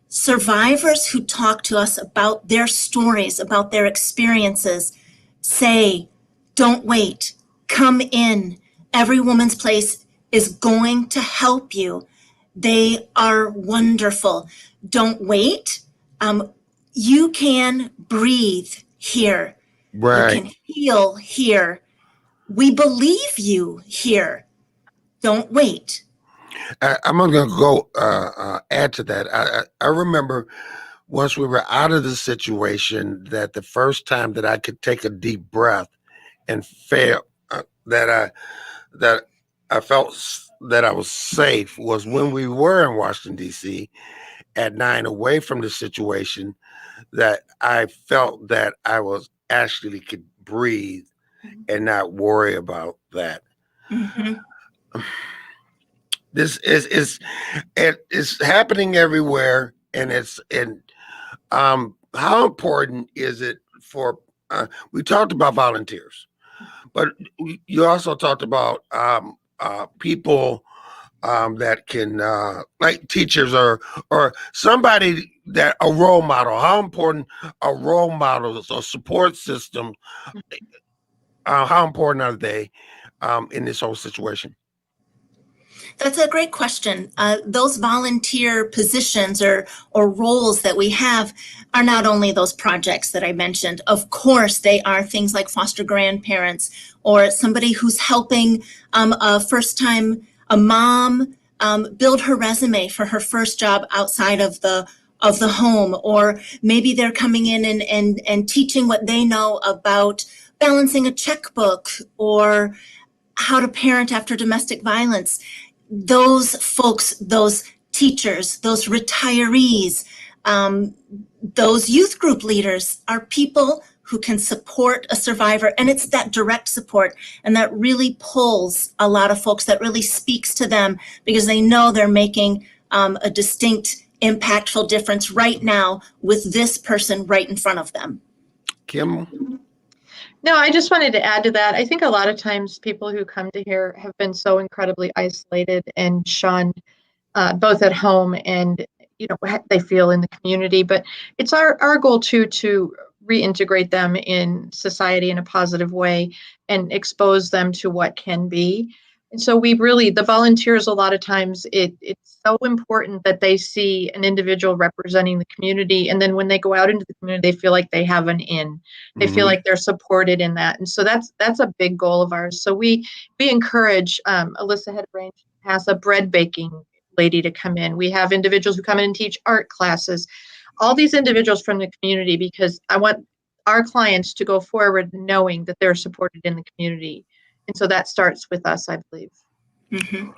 Survivors who talk to us about their stories, about their experiences, say, don't wait, come in. Every Woman's Place is going to help you. They are wonderful. Don't wait. You can breathe here. Right. You can heal here. We believe you here. Don't wait. I'm going to go add to that. I remember once we were out of the situation that the first time that I could take a deep breath and feel that I felt that I was safe was when we were in Washington, D.C. at 9, away from the situation, that I felt that I was actually could breathe and not worry about that. Mm-hmm. This it's happening everywhere, and how important is it for we talked about volunteers, but you also talked about people that can like teachers or somebody that a role model. How important a role model is, a support system, how important are they in this whole situation? That's a great question. Those volunteer positions or roles that we have are not only those projects that I mentioned. Of course, they are things like foster grandparents or somebody who's helping a mom build her resume for her first job outside of the home, or maybe they're coming in and teaching what they know about balancing a checkbook or how to parent after domestic violence. Those folks, those teachers, those retirees, those youth group leaders are people who can support a survivor. And it's that direct support, and that really pulls a lot of folks, that really speaks to them because they know they're making a distinct, impactful difference right now with this person right in front of them. Kim? No, I just wanted to add to that. I think a lot of times people who come to here have been so incredibly isolated and shunned, both at home and they feel in the community. But it's our goal too to reintegrate them in society in a positive way and expose them to what can be. And so the volunteers, a lot of times it's so important that they see an individual representing the community. And then when they go out into the community, they feel like they have an in. They feel like they're supported in that. And so that's a big goal of ours. So we encourage, Elisa had arranged to pass a bread baking lady to come in. We have individuals who come in and teach art classes, all these individuals from the community, because I want our clients to go forward knowing that they're supported in the community. And so that starts with us, I believe. Mm-hmm.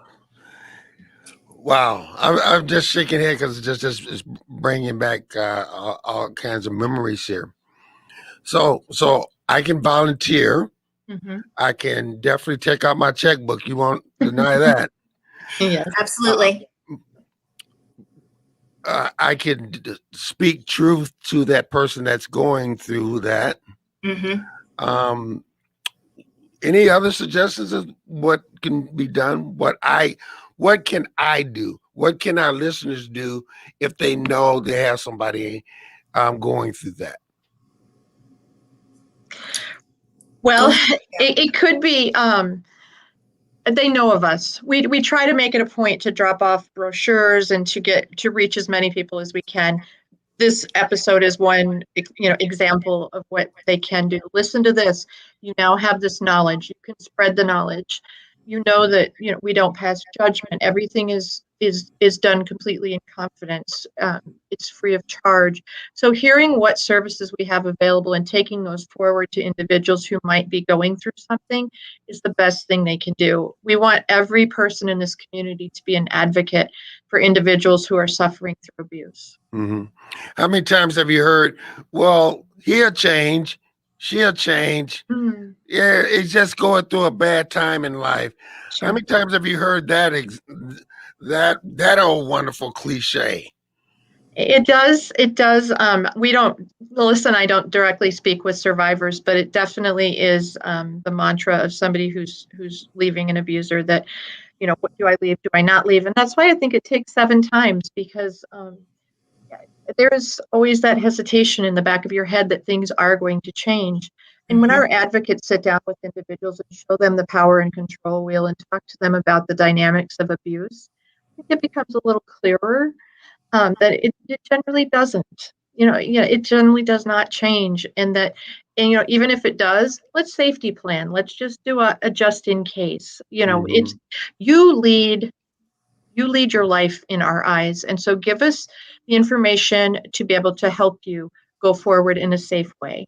Wow, I'm just shaking head because it's just bringing back all kinds of memories here. So I can volunteer. Mm-hmm. I can definitely take out my checkbook. You won't deny that. Yes, Absolutely. I can speak truth to that person that's going through that. Mm-hmm. Any other suggestions of what can be done? What can I do? What can our listeners do if they know they have somebody going through that? well, it could be they know of us. We try to make it a point to drop off brochures and to reach as many people as we can. This episode is one example of what they can do. Listen to this. You now have this knowledge. You can spread the knowledge. You know that we don't pass judgment. Everything is is done completely in confidence. It's free of charge. So hearing what services we have available and taking those forward to individuals who might be going through something is the best thing they can do. We want every person in this community to be an advocate for individuals who are suffering through abuse. Mm-hmm. How many times have you heard, well, he'll change, she'll change. Mm, Yeah, it's just going through a bad time in life. How sure. many times have you heard that that old wonderful cliche? It does. It does. We don't, Melissa and I don't directly speak with survivors, but it definitely is the mantra of somebody who's leaving an abuser that, what do I leave? Do I not leave? And that's why I think it takes 7 times, because there is always that hesitation in the back of your head that things are going to change. And when our advocates sit down with individuals and show them the power and control wheel and talk to them about the dynamics of abuse, I think it becomes a little clearer that it generally doesn't. It generally does not change, and even if it does, let's safety plan. Let's just do a just in case. It's you lead your life in our eyes, and so give us the information to be able to help you go forward in a safe way.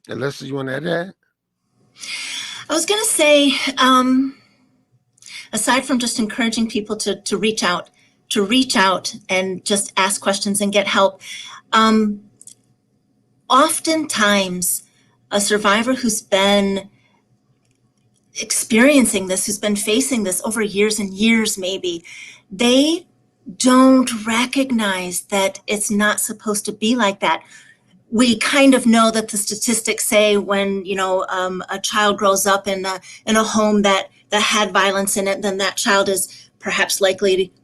Elisa, you want to add that? I was going to say, aside from just encouraging people to reach out and just ask questions and get help, oftentimes a survivor who's been experiencing this, who's been facing this over years and years maybe, they don't recognize that it's not supposed to be like that. We kind of know that the statistics say when a child grows up in a home that had violence in it, then that child is perhaps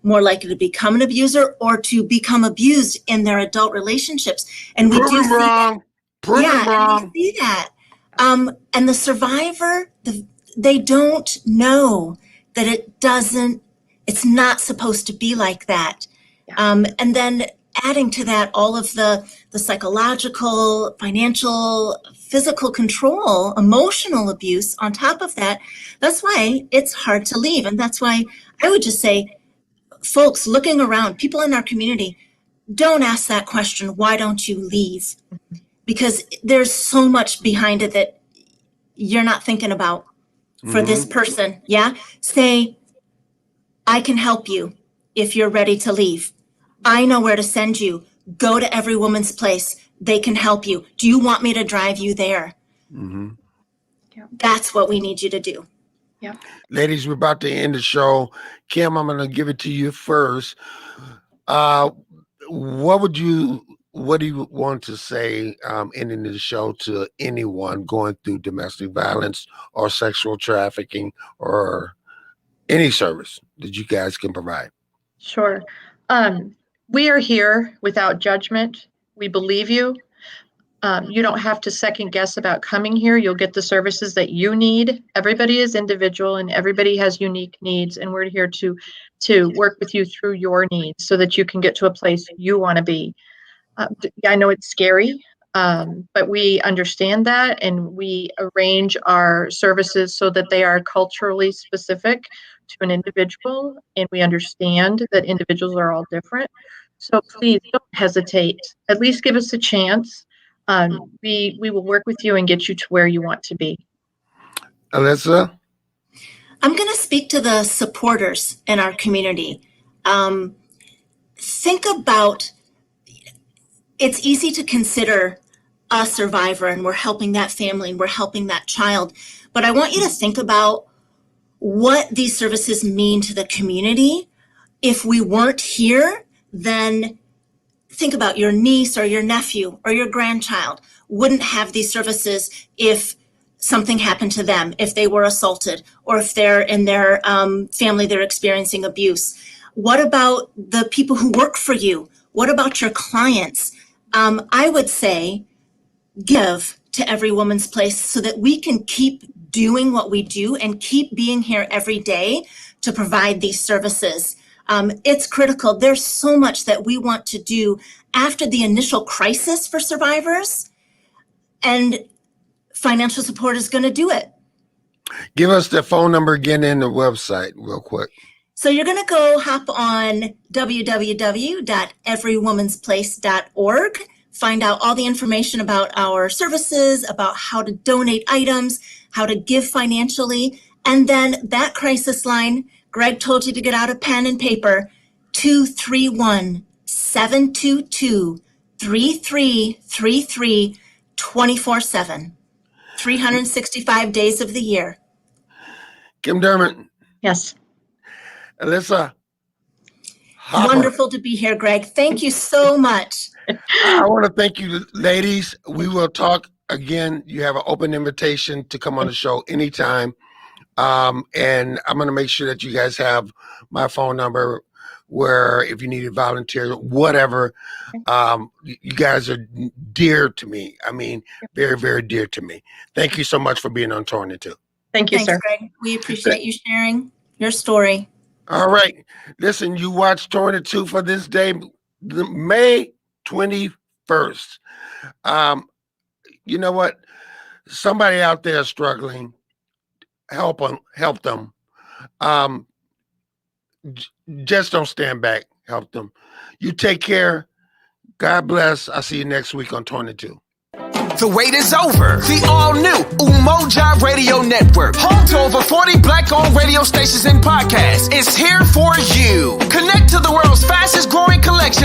more likely to become an abuser or to become abused in their adult relationships. And we do see that. And we see that. And the survivor, they don't know that it's not supposed to be like that. Yeah. And then adding to that all of the psychological, financial, physical control, emotional abuse on top of that, that's why it's hard to leave. And that's why I would just say, folks looking around, people in our community, don't ask that question, why don't you leave? Because there's so much behind it that you're not thinking about for this person. Yeah. Say, I can help you if you're ready to leave. I know where to send you. Go to Every Woman's Place. They can help you. Do you want me to drive you there? Yeah. That's what we need you to do. Yeah. Ladies, we're about to end the show. Kim, I'm going to give it to you first. What do you want to say ending the show to anyone going through domestic violence or sexual trafficking or any service that you guys can provide? Sure. We are here without judgment. We believe you. You don't have to second guess about coming here. You'll get the services that you need. Everybody is individual and everybody has unique needs, and we're here to work with you through your needs so that you can get to a place you want to be. I know it's scary, but we understand that, and we arrange our services so that they are culturally specific to an individual, and we understand that individuals are all different. So please don't hesitate. At least give us a chance. We will work with you and get you to where you want to be. Elisa? I'm going to speak to the supporters in our community. Think about, it's easy to consider a survivor and we're helping that family and we're helping that child. But I want you to think about what these services mean to the community. If we weren't here, then think about your niece or your nephew or your grandchild wouldn't have these services if something happened to them, if they were assaulted, or if they're in their family, they're experiencing abuse. What about the people who work for you? What about your clients? I would say give to Every Woman's Place so that we can keep doing what we do and keep being here every day to provide these services. It's critical. There's so much that we want to do after the initial crisis for survivors, and financial support is going to do it. Give us the phone number again and the website real quick. So you're going to go hop on www.everywomansplace.org, find out all the information about our services, about how to donate items, how to give financially, and then that crisis line, Greg told you to get out a pen and paper, 231-722-3333, 24/7, 365 days of the year. Kim Dermott. Yes. Elisa. Hopper. Wonderful to be here, Greg. Thank you so much. I want to thank you, ladies. We will talk again. You have an open invitation to come on the show anytime. And I'm going to make sure that you guys have my phone number where if you need a volunteer, whatever, you guys are dear to me. I mean, very, very dear to me. Thank you so much for being on Torn in Two. Thank you, Thanks, sir. Greg. We appreciate you sharing your story. All right. Listen, you watched Torn in Two for this day, May 21st. You know what? Somebody out there struggling. Help them. Just don't stand back. Help them. You take care. God bless. I'll see you next week on Torn in Two. The wait is over. The all-new Umoja Radio Network, home to over 40 Black-owned radio stations and podcasts, is here for you. Connect to the world's fastest-growing collection of